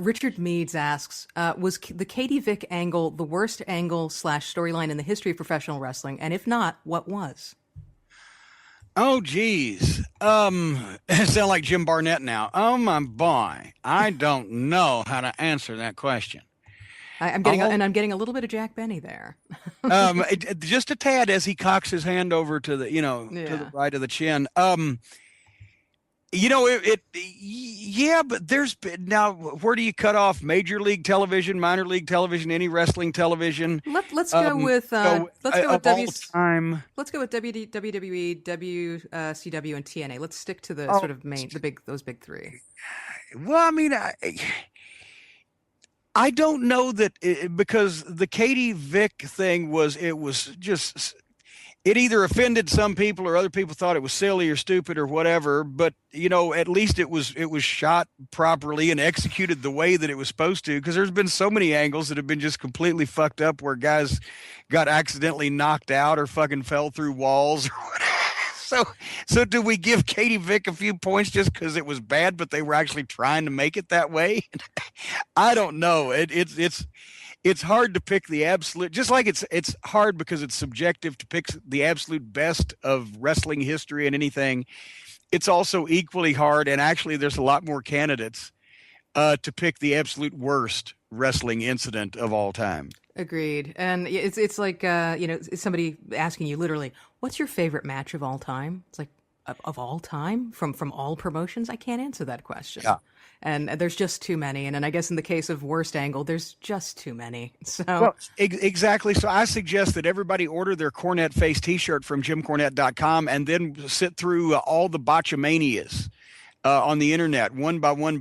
Richard Meads asks, was the Katie Vick angle the worst angle / storyline in the history of professional wrestling? And if not, what was? Oh, geez. I sound like Jim Barnett now. Oh, my boy. I don't know how to answer that question. I'm getting a little bit of Jack Benny there. Just a tad as he cocks his hand over to the, to the right of the chin. Yeah, but there's been, now, where do you cut off? Major league television, minor league television, any wrestling television? Let's go with WWE, WCW, and TNA. Let's stick to the sort of those big three. Well, I mean, I don't know that because the Katie Vick thing was just. It either offended some people or other people thought it was silly or stupid or whatever, but at least it was shot properly and executed the way that it was supposed to, because there's been so many angles that have been just completely fucked up where guys got accidentally knocked out or fucking fell through walls or whatever. So do we give Katie Vick a few points just because it was bad, but they were actually trying to make it that way? I don't know. It's hard to pick the absolute, just like it's hard because it's subjective to pick the absolute best of wrestling history and anything. It's also equally hard, and actually there's a lot more candidates to pick the absolute worst wrestling incident of all time. Agreed. And it's like, it's somebody asking you literally, what's your favorite match of all time? It's like, of all time from all promotions? I can't answer that question. Yeah. And there's just too many. And then I guess in the case of worst angle, there's just too many. So well, exactly. So I suggest that everybody order their Cornette Face t-shirt from JimCornette.com and then sit through all the botchamanias on the internet one by one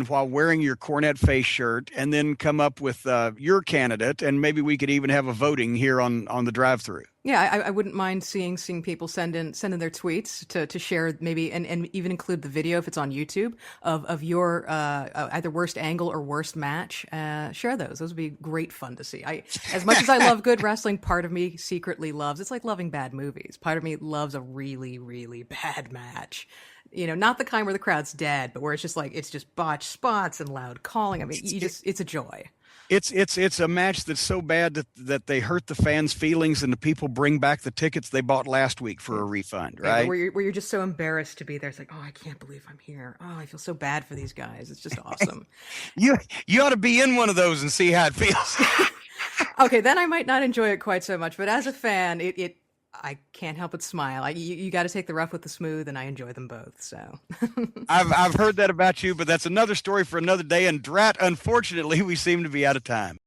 while wearing your Cornette Face shirt, and then come up with your candidate. And maybe we could even have a voting here on the drive-through. Yeah, I wouldn't mind seeing people send in their tweets to share, maybe, and even include the video if it's on YouTube of your either worst angle or worst match. Share those. Those would be great fun to see. As much as I love good wrestling, part of me secretly loves, it's like loving bad movies. Part of me loves a really, really bad match. Not the kind where the crowd's dead, but where it's just botched spots and loud calling. I mean, it's a joy. It's a match that's so bad that they hurt the fans' feelings, and the people bring back the tickets they bought last week for a refund, right? Yeah, where you're just so embarrassed to be there. It's like, oh, I can't believe I'm here. Oh, I feel so bad for these guys. It's just awesome. You ought to be in one of those and see how it feels. Okay, then I might not enjoy it quite so much, but as a fan, I can't help but smile. You got to take the rough with the smooth, and I enjoy them both. So I've heard that about you, but that's another story for another day. And Drat, unfortunately, we seem to be out of time.